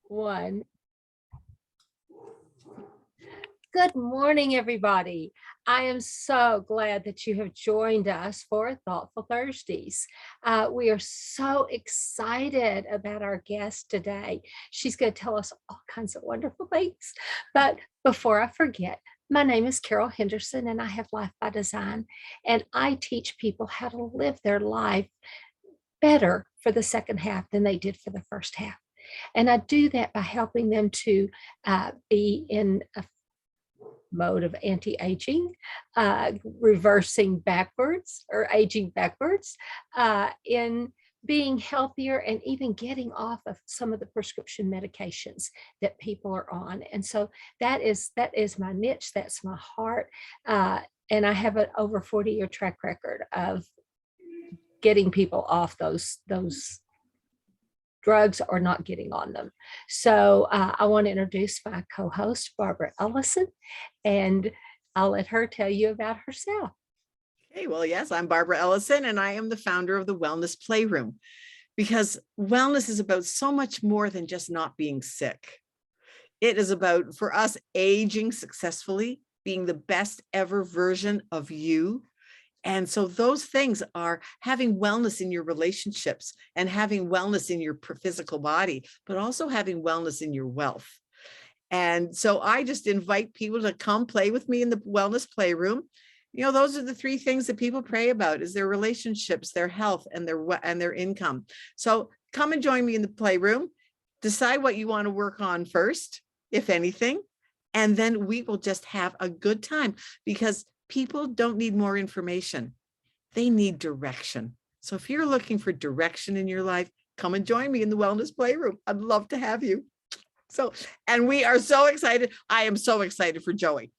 One. Good morning, everybody. I am so glad that you have joined us for Thoughtful Thursdays. We are so excited about our guest today. She's going to tell us all kinds of wonderful things. But before I forget, my name is Carol Henderson, and I have Life by Design, and I teach people how to live their life better for the second half than they did for the first half. And I do that by helping them to be in a mode of anti-aging, reversing backwards or aging backwards, in being healthier and even getting off of some of the prescription medications that people are on. And so that is my niche. That's my heart. And I have an over 40-year track record of getting people off those drugs or not getting on them. So I want to introduce my co-host, BarbaraEllison, and I'll let her tell you about herself. Hey, well, yes, I'm Barbara Ellison, and I am the founder of the Wellness Playroom, because wellness is about so much more than just not being sick. It is about, for us, aging successfully, being the best ever version of you. And so those things are having wellness in your relationships and having wellness in your physical body, but also having wellness in your wealth. And so I just invite people to come play with me in the Wellness Playroom. You know, those are the three things that people pray about: is their relationships, their health, and their income. So come and join me in the playroom. Decide what you want to work on first, if anything, and then we will just have a good time, because people don't need more information. They need direction. So if you're looking for direction in your life, come and join me in the Wellness Playroom. I'd love to have you. So, and we are so excited. I am so excited for Joie,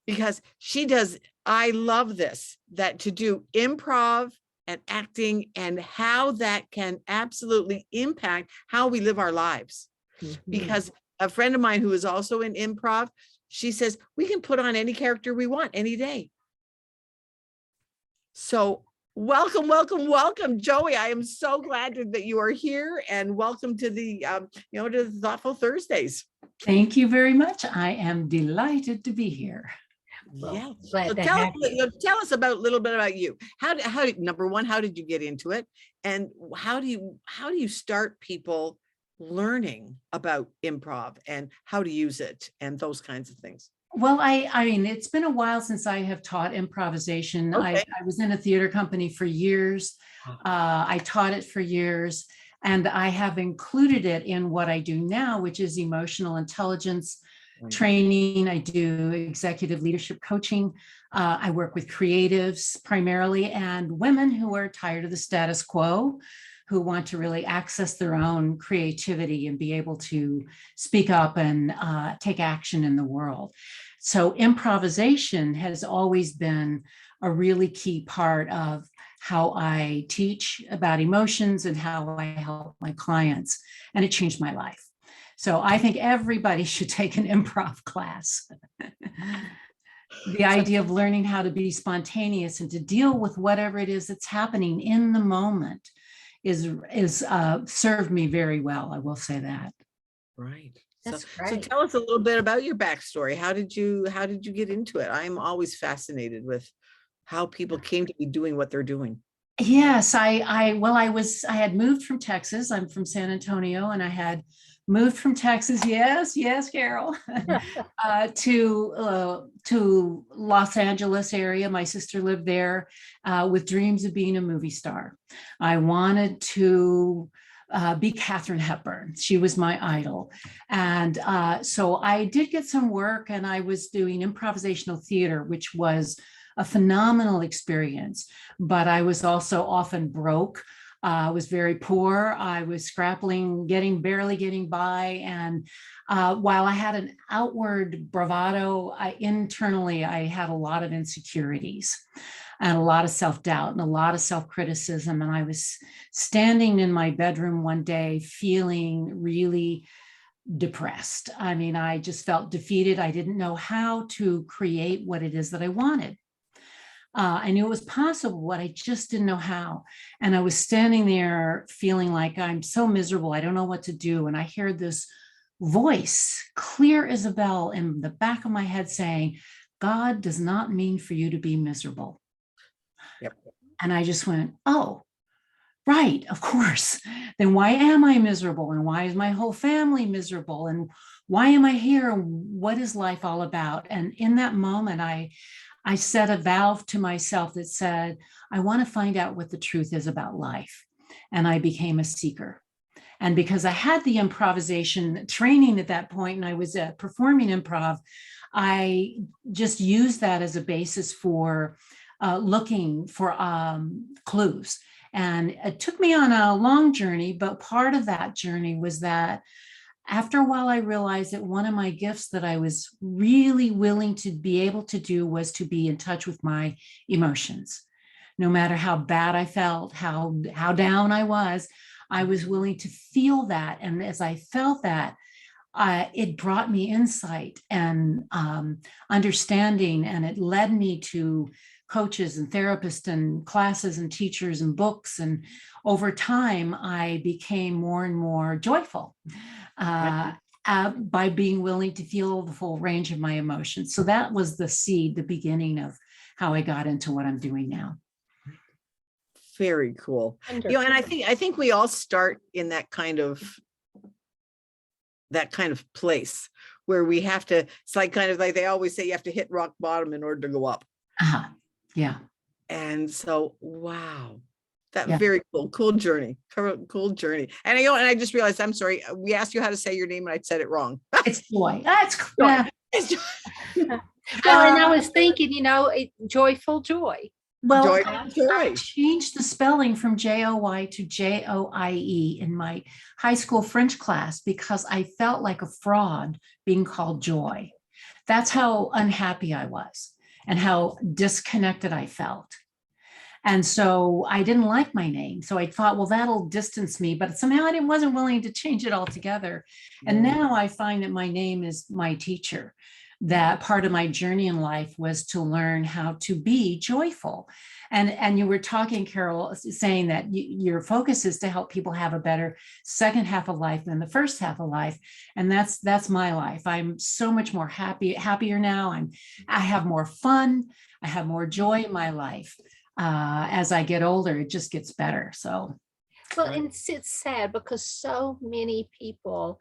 because she does, I love this, that to do improv and acting and how that can absolutely impact how we live our lives. Mm-hmm. Because a friend of mine who is also in improv, she says, we can put on any character we want any day. So welcome, welcome, welcome, Joie. I am so glad that you are here, and welcome to the, to the Thoughtful Thursdays. Thank you very much. I am delighted to be here. Yeah. So tell us a little bit about you. How number one, how did you get into it? And how do you start people learning about improv and how to use it and those kinds of things? Well, I mean, it's been a while since I have taught improvisation. Okay. I was in a theater company for years. I taught it for years, and I have included it in what I do now, which is emotional intelligence training. I do executive leadership coaching. I work with creatives primarily, and women who are tired of the status quo, who want to really access their own creativity and be able to speak up and take action in the world. So improvisation has always been a really key part of how I teach about emotions and how I help my clients, and it changed my life. So I think everybody should take an improv class. The idea of learning how to be spontaneous and to deal with whatever it is that's happening in the moment is served me very well. I will say that. Right. So tell us a little bit about your backstory. How did you get into it? I'm always fascinated with how people came to be doing what they're doing. Yes, I had moved from Texas. I'm from San Antonio, and I had moved from Texas. Yes, Carol, to Los Angeles area. My sister lived there with dreams of being a movie star. I wanted to be Katharine Hepburn. She was my idol. And so I did get some work, and I was doing improvisational theater, which was a phenomenal experience, but I was also often broke. I was very poor. I was scrapping, barely getting by. And while I had an outward bravado, internally, I had a lot of insecurities and a lot of self-doubt and a lot of self-criticism. And I was standing in my bedroom one day feeling really depressed. I mean, I just felt defeated. I didn't know how to create what it is that I wanted. I knew it was possible, but I just didn't know how. And I was standing there feeling like I'm so miserable. I don't know what to do. And I heard this voice, clear as a bell, in the back of my head saying, God does not mean for you to be miserable. Yep. And I just went, oh, right, of course. Then why am I miserable? And why is my whole family miserable? And why am I here? What is life all about? And in that moment, I set a valve to myself that said, I want to find out what the truth is about life. And I became a seeker. And because I had the improvisation training at that point, and I was performing improv, I just used that as a basis for looking for clues. And it took me on a long journey, but part of that journey was that after a while, I realized that one of my gifts that I was really willing to be able to do was to be in touch with my emotions. No matter how bad I felt, how down I was willing to feel that. And as I felt that, it brought me insight and understanding, and it led me to coaches and therapists and classes and teachers and books. And over time, I became more and more joyful by being willing to feel the full range of my emotions. So that was the seed, the beginning of how I got into what I'm doing now. Very cool. Wonderful. You know, and I think we all start in that kind of place where we have to, it's like kind of like they always say, you have to hit rock bottom in order to go up. Yeah. And so, wow, that Yeah. very cool journey. And I just realized, I'm sorry, we asked you how to say your name and I said it wrong. It's Joy. That's Joy. Well, and I was thinking, joyful joy. Well, Joy. I changed the spelling from Joy to Joie in my high school French class because I felt like a fraud being called Joy. That's how unhappy I was and how disconnected I felt. And so I didn't like my name. So I thought, well, that'll distance me. But somehow I wasn't willing to change it altogether. And now I find that my name is my teacher. That part of my journey in life was to learn how to be joyful. And you were talking, Carol, saying that your focus is to help people have a better second half of life than the first half of life. And that's my life. I'm so much more happier now. I have more fun. I have more joy in my life. As I get older, it just gets better. So, well, and it's sad because so many people,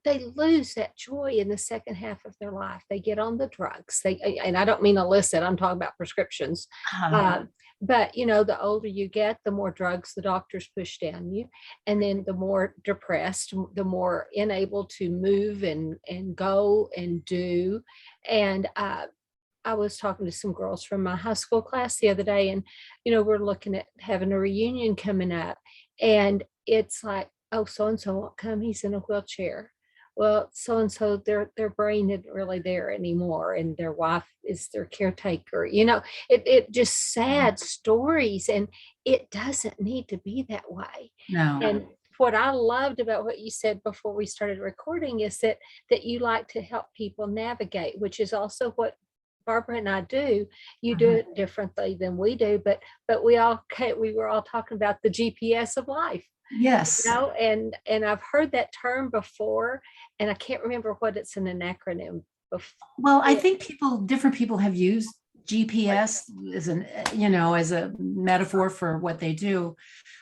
they lose that joy in the second half of their life. They get on the drugs. And I don't mean illicit, I'm talking about prescriptions. But the older you get, the more drugs the doctors push down you. And then the more depressed, the more unable to move and go and do. And I was talking to some girls from my high school class the other day, and, we're looking at having a reunion coming up. And it's like, oh, so-and-so won't come. He's in a wheelchair. Well, so-and-so, their brain isn't really there anymore, and their wife is their caretaker. It just sad stories, and it doesn't need to be that way. no. And what I loved about what you said before we started recording is that you like to help people navigate, which is also what Barbara and I do. You do it differently than we do, but we were all talking about the GPS of life. Yes. And I've heard that term before, and I can't remember what it's in an acronym before. Well, I think different people have used GPS as as a metaphor for what they do.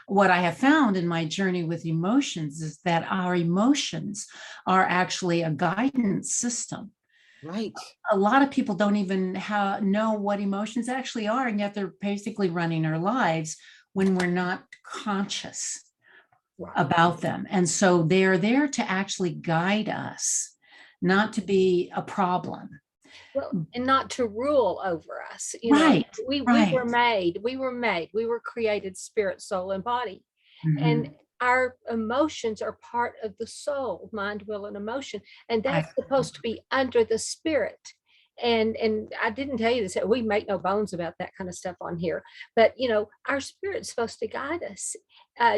What I have found in my journey with emotions is that our emotions are actually a guidance system. Right. A lot of people don't even know what emotions actually are, and yet they're basically running our lives when we're not conscious about them. And so they're there to actually guide us, not to be a problem. Well, and not to rule over us. Right. We were made, we were created spirit, soul, and body. And our emotions are part of the soul, mind, will, and emotion. And that's supposed to be under the spirit. And I didn't tell you this, we make no bones about that kind of stuff on here, but our spirit's supposed to guide us,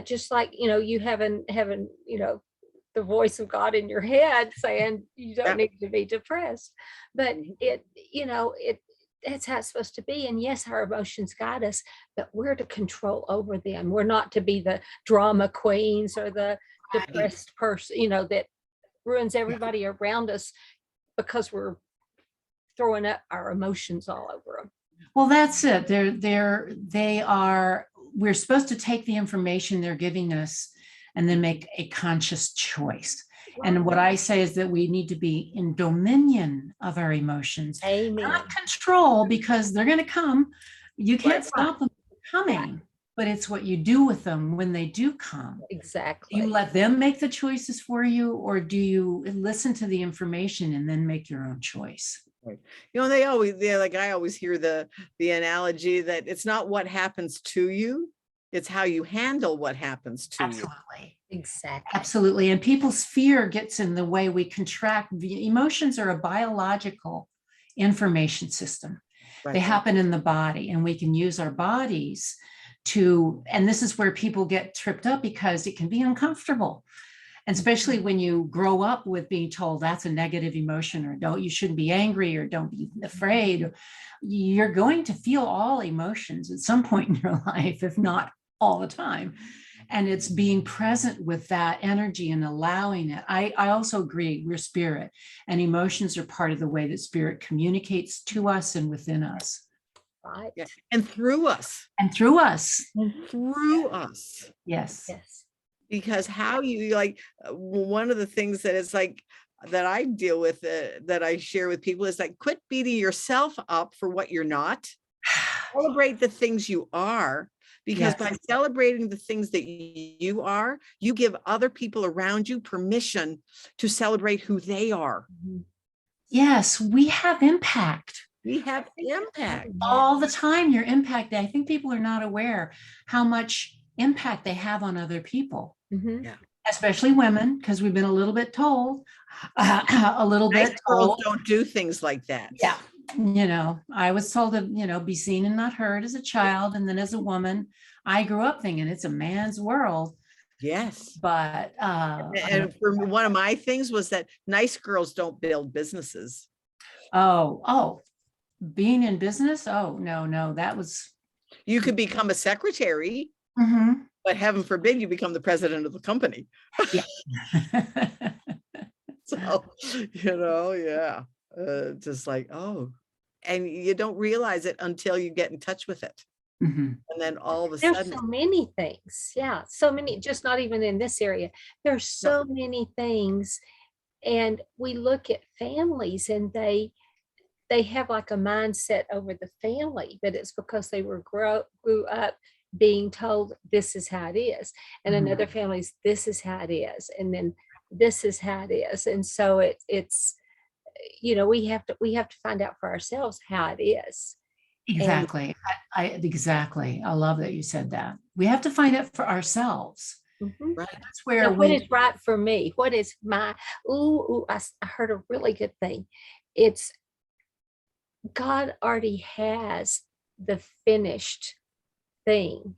just like you having the voice of God in your head saying you don't need to be depressed, but that's how it's supposed to be. And yes, our emotions guide us, but we're to control over them. We're not to be the drama queens or the depressed person, that ruins everybody around us because we're throwing up our emotions all over them. Well, that's it. We're supposed to take the information they're giving us and then make a conscious choice. And what I say is that we need to be in dominion of our emotions, Amen. not control, because they're going to come. You can't stop them coming, but it's what you do with them when they do come. Exactly. You let them make the choices for you, or do you listen to the information and then make your own choice? Right. I always hear the analogy that it's not what happens to you, it's how you handle what happens to you. Absolutely. Exactly. Absolutely. And people's fear gets in the way we contract. Emotions are a biological information system. Right. They happen in the body, and we can use our bodies to, and this is where people get tripped up because it can be uncomfortable. And especially when you grow up with being told that's a negative emotion, or you shouldn't be angry, or don't be afraid. You're going to feel all emotions at some point in your life, if not all the time. And it's being present with that energy and allowing it. I also agree, we're spirit, and emotions are part of the way that spirit communicates to us and within us. Right. Yeah. And through us. And through us. Through us. Yes. Yes. Because how you one of the things that is like that I deal with, that I share with people, is like, quit beating yourself up for what you're not. Celebrate the things you are, because by celebrating the things that you are, you give other people around you permission to celebrate who they are. Yes, we have impact. We have impact all the time. Your impact. I think people are not aware how much impact they have on other people. Mm-hmm. Especially women, because we've been a little bit told, Nice girls don't do things like that. Yeah. I was told to, be seen and not heard as a child. And then as a woman, I grew up thinking it's a man's world. Yes. But and for me, one of my things was that nice girls don't build businesses. Being in business? Oh, no, that was. You could become a secretary, but heaven forbid you become the president of the company. Yeah. So, just like, and you don't realize it until you get in touch with it. And then all of a There's sudden, so many things. Yeah. So many, just not even in this area. There's so many things. And we look at families, and they have like a mindset over the family that it's because they grew up being told this is how it is. And another family's this is how it is. And then this is how it is. And so it's we have to find out for ourselves how it is. Exactly. Exactly. I love that you said that. We have to find out for ourselves. right. That's where what is right for me? What is my, I heard a really good thing. It's God already has the finished thing.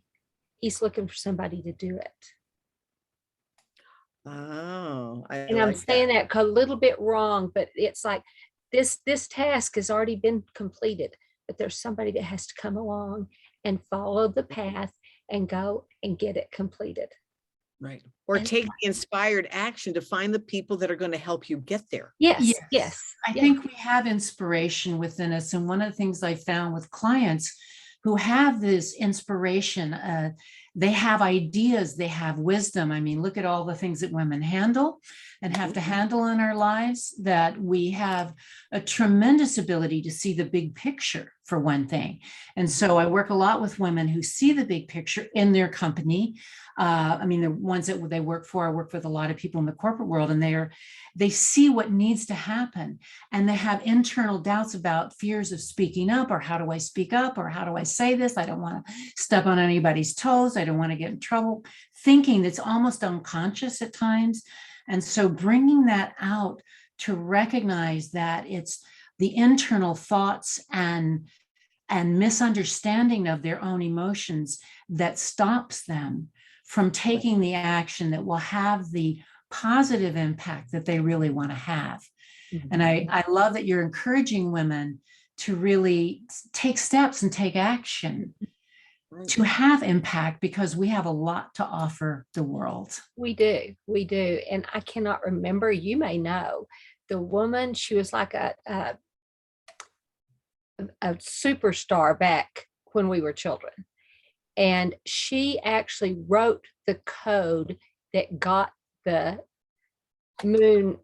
He's looking for somebody to do it. Oh, I'm saying that a little bit wrong, but it's like this task has already been completed, but there's somebody that has to come along and follow the path and go and get it completed. Right. Or take the inspired action to find the people that are going to help you get there. Yes. I think we have inspiration within us. And one of the things I found with clients who have this inspiration, they have ideas, they have wisdom. I mean, look at all the things that women handle and have to handle in our lives, that we have a tremendous ability to see the big picture, for one thing. And so I work a lot with women who see the big picture in their company. The ones that they work for, I work with a lot of people in the corporate world, and they see what needs to happen, and they have internal doubts about fears of speaking up, or how do I speak up, or how do I say this? I don't want to step on anybody's toes. I don't want to get in trouble, thinking that's almost unconscious at times. And so bringing that out to recognize that it's the internal thoughts and misunderstanding of their own emotions that stops them from taking the action that will have the positive impact that they really want to have. And I love that you're encouraging women to really take steps and take action. to have impact, because we have a lot to offer the world. We do. We do. And I cannot remember, you may know, the woman, she was like a superstar back when we were children. And she actually wrote the code that got the moon.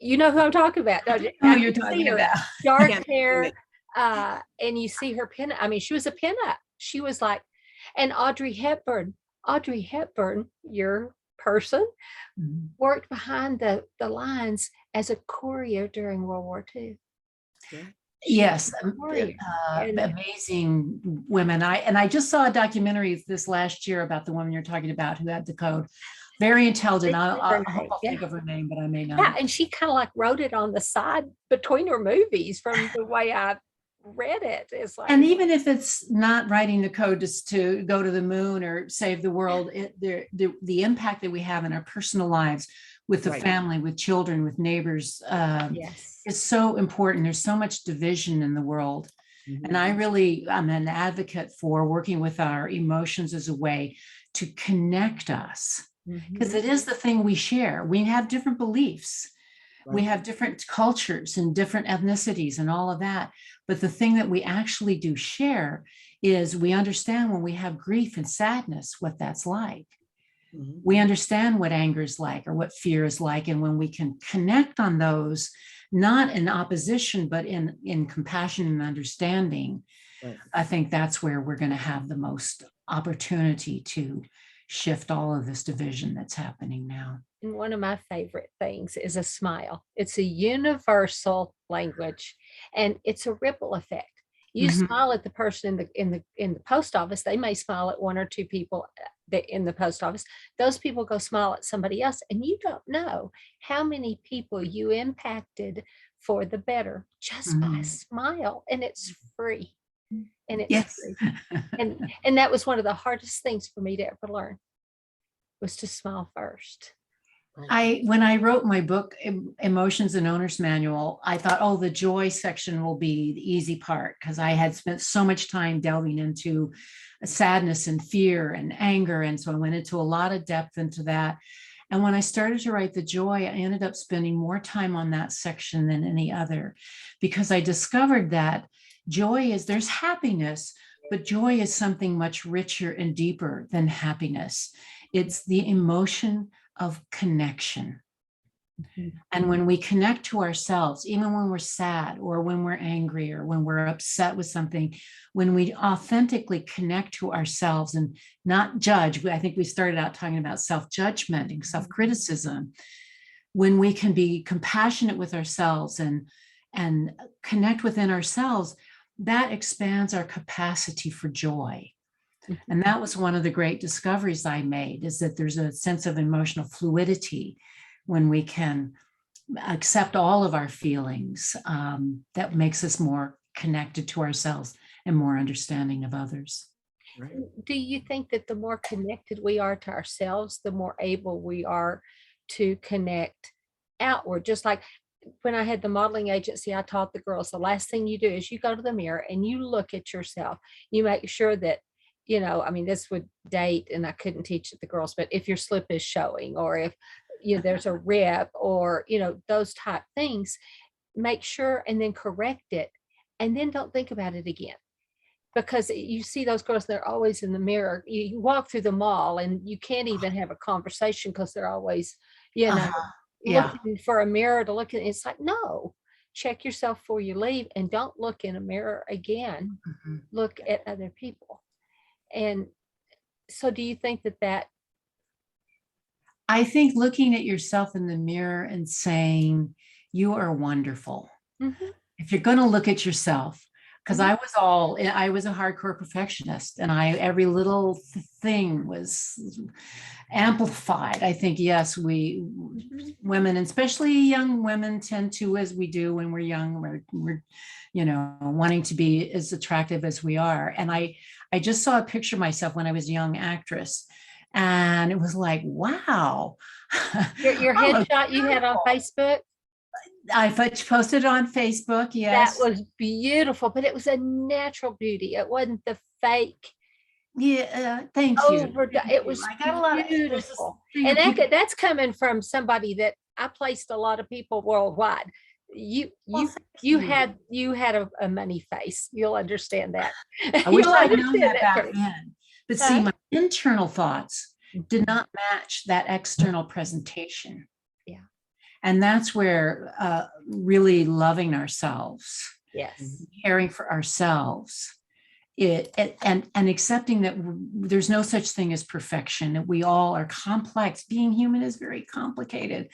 You know who I'm talking about, don't you? Oh, you're talking about Dark hair. And you see her pin. I mean, she was a pinup. She was like, and Audrey Hepburn, your person, worked behind the lines as a courier during World War II. Yeah. Yes, amazing women. I just saw a documentary this last year about the woman you're talking about who had the code. Very intelligent. I hope I'll think of her name, but I may not. Yeah, and she kind of like wrote it on the side between her movies from the way I read it. It's like, and even if it's not writing the code just to go to the moon or save the world, the impact that we have in our personal lives with the family, with children, with neighbors, is so important. There's so much division in the world. And I'm an advocate for working with our emotions as a way to connect us, because it is the thing we share. We have different beliefs. We have different cultures and different ethnicities and all of that. But the thing that we actually do share is we understand when we have grief and sadness, what that's like. We understand what anger is like or what fear is like. And when we can connect on those, not in opposition, but in compassion and understanding, I think that's where we're going to have the most opportunity to shift all of this division that's happening now. And one of my favorite things is a smile. It's a universal language, and it's a ripple effect. You smile at the person in the post office, they may smile at one or two people in the post office. Those people go smile at somebody else, and you don't know how many people you impacted for the better just by a smile, and it's free. And it's free. And that was one of the hardest things for me to ever learn, was to smile first. When I wrote my book, Emotions and Owner's Manual, I thought, oh, the joy section will be the easy part, because I had spent so much time delving into sadness and fear and anger. And so I went into a lot of depth into that. And when I started to write the joy, I ended up spending more time on that section than any other, because I discovered that joy is, there's happiness, but joy is something much richer and deeper than happiness. It's the emotion of connection. And when we connect to ourselves, even when we're sad or when we're angry or when we're upset with something, when we authentically connect to ourselves and not judge, I think we started out talking about self-judgment and self-criticism. When we can be compassionate with ourselves and connect within ourselves, that expands our capacity for joy. And that was one of the great discoveries I made, is that there's a sense of emotional fluidity when we can accept all of our feelings, that makes us more connected to ourselves and more understanding of others. Do you think that the more connected we are to ourselves, the more able we are to connect outward? Just like when I had the modeling agency, I taught the girls, the last thing you do is you go to the mirror and you look at yourself. You make sure that, I mean, this would date, and I couldn't teach it the girls, but if your slip is showing, or if there's a rip, or those type things, make sure and then correct it, and then don't think about it again. Because you see those girls, they're always in the mirror. You walk through the mall and you can't even have a conversation because they're always, looking for a mirror to look at. It's like, no, check yourself before you leave, and don't look in a mirror again. Look at other people. And so do you think that I think looking at yourself in the mirror and saying, you are wonderful. If you're going to look at yourself, because I was a hardcore perfectionist, and every little thing was amplified. I think, yes, we women, especially young women, tend to, as we do when we're young, we're wanting to be as attractive as we are. And I just saw a picture of myself when I was a young actress, and it was like, wow. your headshot you had on Facebook? I posted on Facebook. Yes. That was beautiful, but it was a natural beauty. It wasn't the fake Yeah, thank you. It was I got a lot of beautiful. And that's coming from somebody that I placed a lot of people worldwide. You had a money face. You'll understand that. I wish You'll I'd known understand that back pretty- then. But see, Huh? my internal thoughts did not match that external presentation. Yeah. And that's where really loving ourselves, Yes. caring for ourselves, and accepting that there's no such thing as perfection, that we all are complex. Being human is very complicated.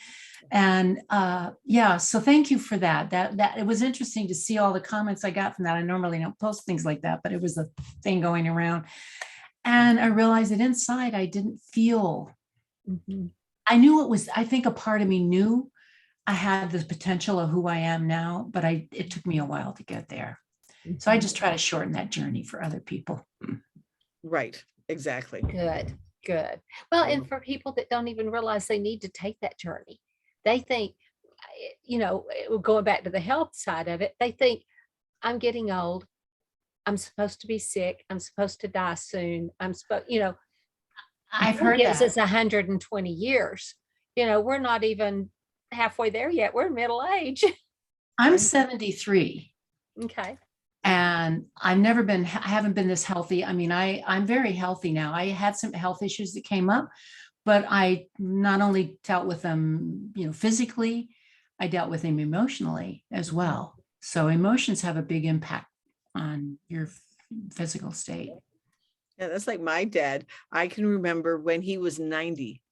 And so thank you for that. That it was interesting to see all the comments I got from that. I normally don't post things like that, but it was a thing going around. And I realized that inside I didn't feel, I knew it was, I think a part of me knew I had the potential of who I am now, but it took me a while to get there. So I just try to shorten that journey for other people. Right. Exactly. Good. Well, and for people that don't even realize they need to take that journey, they think, going back to the health side of it, they think I'm getting old. I'm supposed to be sick. I'm supposed to die soon. I've heard gives that. us 120 years. We're not even halfway there yet. We're middle age. I'm 73. Okay. And I haven't been this healthy. I mean, I'm very healthy now. I had some health issues that came up, but I not only dealt with them, physically, I dealt with them emotionally as well. So emotions have a big impact on your physical state. Yeah, that's like my dad. I can remember when he was 90,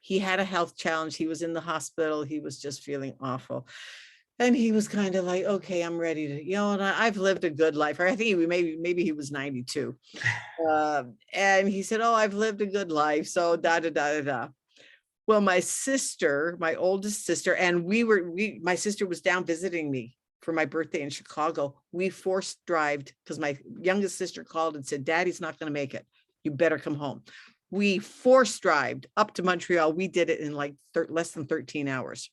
he had a health challenge. He was in the hospital. He was just feeling awful. And he was kind of like, okay, I'm ready to, and I've lived a good life. Or I think maybe he was 92. And he said, oh, I've lived a good life. So da, da, da, da, da. Well, my oldest sister, and my sister was down visiting me for my birthday in Chicago. We forced drived because my youngest sister called and said, Daddy's not going to make it. You better come home. We forced drived up to Montreal. We did it in like less than 13 hours.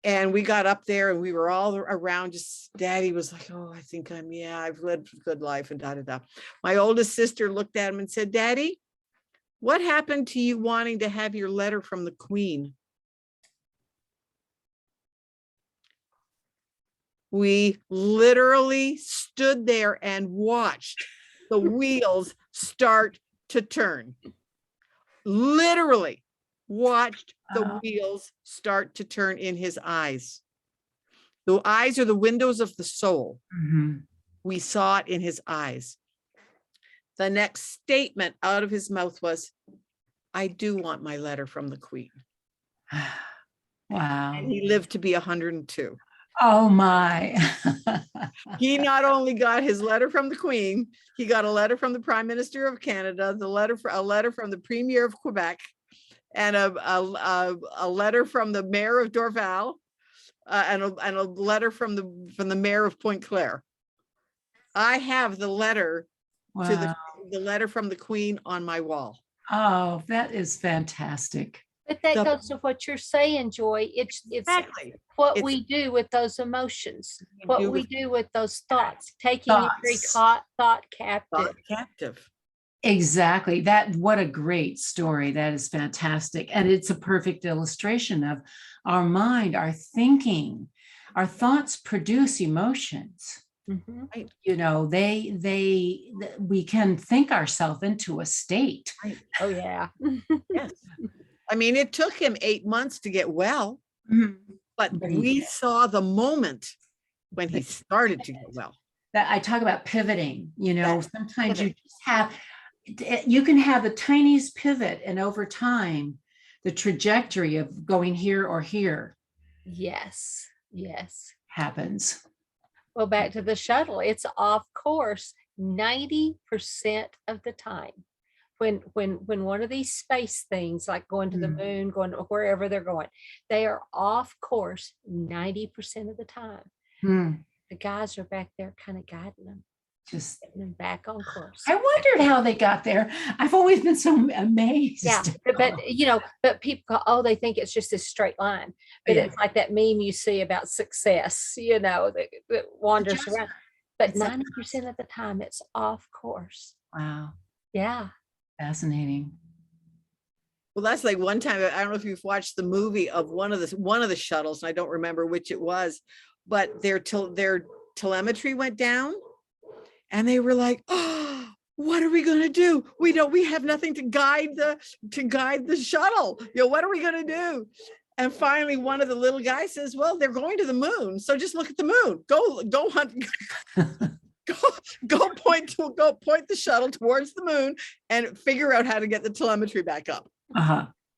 And we got up there and we were all around. Just Daddy was like, oh, I think I've lived a good life and da, da, da. My oldest sister looked at him and said, Daddy, what happened to you wanting to have your letter from the Queen? We literally stood there and watched the wheels start to turn. Literally watched the wheels start to turn in his eyes. The eyes are the windows of the soul. Mm-hmm. We saw it in his eyes. The next statement out of his mouth was, I do want my letter from the Queen. Wow. And he lived to be 102. Oh my. He not only got his letter from the Queen, he got a letter from the Prime Minister of Canada, a letter from the Premier of Quebec, and a letter from the Mayor of Dorval, and a letter from the Mayor of Pointe Claire. I have the letter to the letter from the Queen on my wall. Oh, that is fantastic. But that goes to what you're saying, Joy. It's Exactly what we do with those emotions, what we do with those thoughts, taking every thought captive. Exactly. What a great story. That is fantastic. And it's a perfect illustration of our mind, our thinking, our thoughts produce emotions. Mm-hmm. We can think ourselves into a state. Right. Oh yeah. Yes. I mean, it took him 8 months to get well, but we saw the moment when he started to get well. That I talk about pivoting, sometimes you can have the tiniest pivot, and over time, the trajectory of going here or here. Yes. Happens. Well, back to the shuttle, it's off course 90% of the time. When one of these space things, like going to the moon, going to wherever they're going, they are off course 90% of the time. The guys are back there kind of guiding them, just getting them back on course. I wondered how they got there. I've always been so amazed. Yeah, but people go, oh, they think it's just a straight line. But it's like that meme you see about success, that wanders around. but It's a- 90% of the time it's off course. Wow. Yeah. Fascinating. Well, that's like one time, I don't know if you've watched the movie of one of the shuttles, and I don't remember which it was, but their telemetry went down, and they were like, "Oh, what are we going to do? We have nothing to guide the shuttle. What are we going to do?" And finally, one of the little guys says, "Well, they're going to the moon, so just look at the moon. Go hunt." Go point the shuttle towards the moon and figure out how to get the telemetry back up.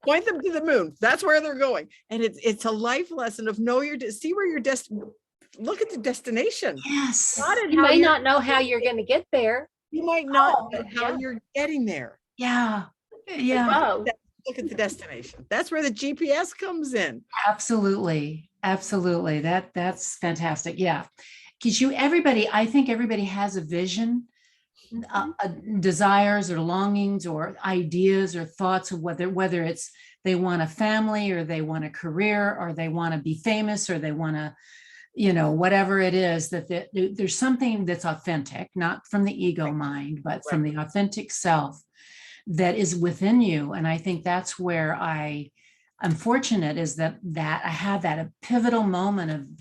Point them to the moon. That's where they're going. And it's a life lesson of see where your look at the destination. Yes. You may not know how you're going to get there. You might not know how you're getting there. Yeah. Yeah. Look at the destination. That's where the GPS comes in. Absolutely. Absolutely. That's fantastic. Yeah. Because I think everybody has a vision, desires or longings or ideas or thoughts of whether it's they want a family or they want a career or they want to be famous or they want to, whatever it is, that there's something that's authentic, not from the ego mind, but from the authentic self that is within you. And I think that's where I'm fortunate is that I had a pivotal moment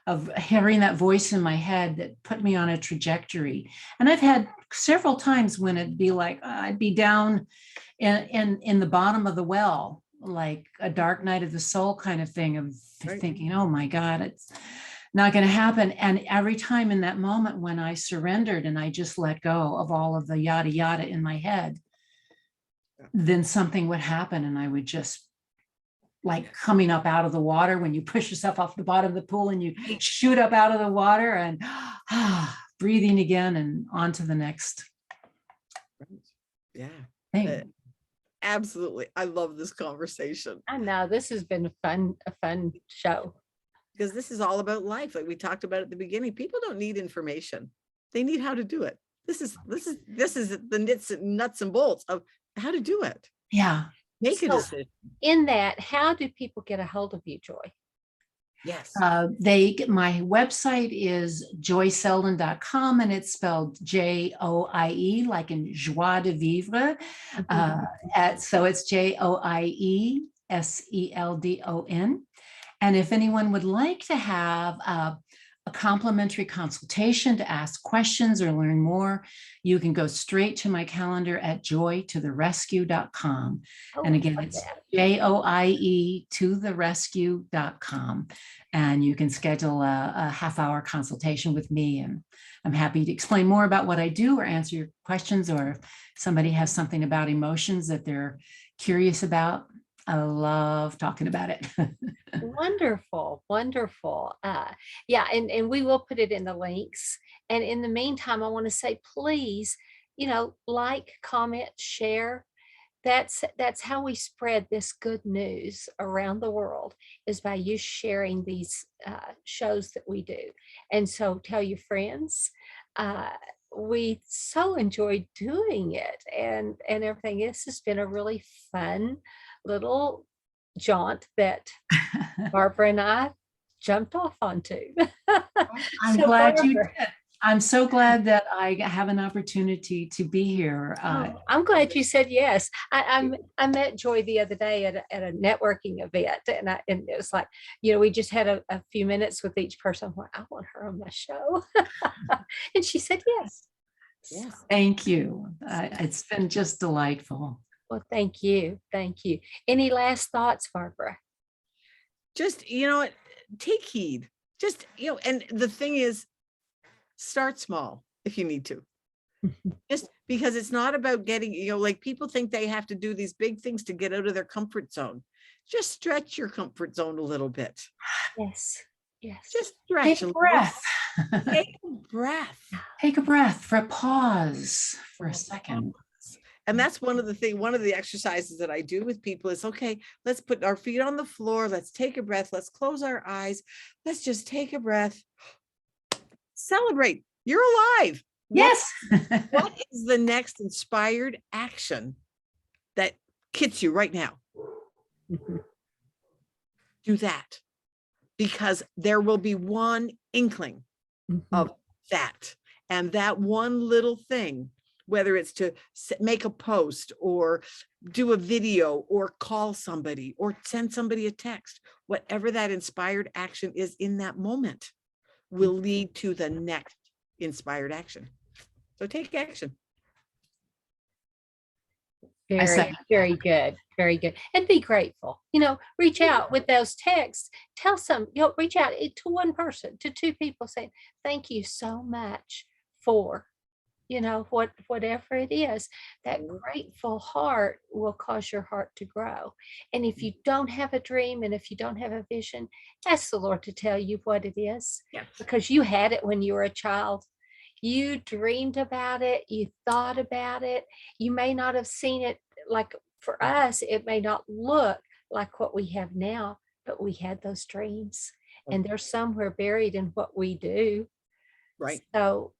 of hearing that voice in my head that put me on a trajectory. And I've had several times when it'd be like, I'd be down in the bottom of the well, like a dark night of the soul kind of thing of thinking, oh my God, it's not going to happen. And every time in that moment when I surrendered and I just let go of all of the yada yada in my head, then something would happen and I would just, like coming up out of the water when you push yourself off the bottom of the pool and you shoot up out of the water and breathing again and on to the next. Yeah. Thing. Absolutely. I love this conversation. I know this has been a fun show. Because this is all about life. Like we talked about at the beginning, people don't need information. They need how to do it. This is the nuts and bolts of how to do it. Yeah. Make a decision. In that, how do people get a hold of you, Joy? Yes. My website is joieseldon.com and it's spelled Joie, like in joie de vivre. So it's JoieSeldon. And if anyone would like to have a complimentary consultation to ask questions or learn more, you can go straight to my calendar at joyetotherescue.com. And again, it's JoieToTheRescue.com. And you can schedule a half-hour consultation with me. And I'm happy to explain more about what I do or answer your questions, or if somebody has something about emotions that they're curious about. I love talking about it. Wonderful. Yeah, and we will put it in the links. And in the meantime, I want to say, please, like, comment, share. That's how we spread this good news around the world, is by you sharing these shows that we do. And so tell your friends. We so enjoyed doing it and everything. This has been a really fun little jaunt that Barbara and I jumped off onto. I'm glad you did. I'm so glad that I have an opportunity to be here. I'm glad you said yes. I met Joy the other day at a networking event, and it was like, we just had a few minutes with each person. I want her on my show, and she said yes. Yes. Thank you. It's been just delightful. Well, thank you. Any last thoughts, Barbara? Just, take heed. Just, and the thing is, start small if you need to. Just because it's not about getting, like people think they have to do these big things to get out of their comfort zone. Just stretch your comfort zone a little bit. Yes. Just stretch. Take a breath. Take a breath. Take a breath for a pause for a second. And that's one of the exercises that I do with people is, okay, let's put our feet on the floor. Let's take a breath. Let's close our eyes. Let's just take a breath. Celebrate. You're alive. Yes. What is the next inspired action that hits you right now? Do that, because there will be one inkling of that. And that one little thing, whether it's to make a post or do a video or call somebody or send somebody a text, whatever that inspired action is in that moment will lead to the next inspired action. So take action. Very, very good. Very good. And be grateful. Reach out with those texts. Tell reach out to one person, to two people, saying, thank you so much for, whatever it is. That grateful heart will cause your heart to grow. And if you don't have a dream and if you don't have a vision, ask the Lord to tell you what it is. Yes. Because you had it when you were a child. You dreamed about it, you thought about it. You may not have seen it, like for us, it may not look like what we have now, but we had those dreams and they're somewhere buried in what we do. Right. So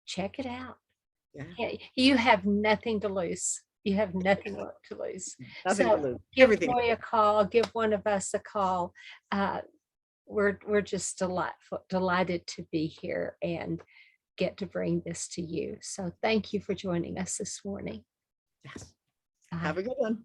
check it out. Yeah. You have nothing to lose. You have nothing to lose. Nothing to lose. Give Everything. Joy a call, give one of us a call. We're just delighted to be here and get to bring this to you. So thank you for joining us this morning. Yes. Have a good one.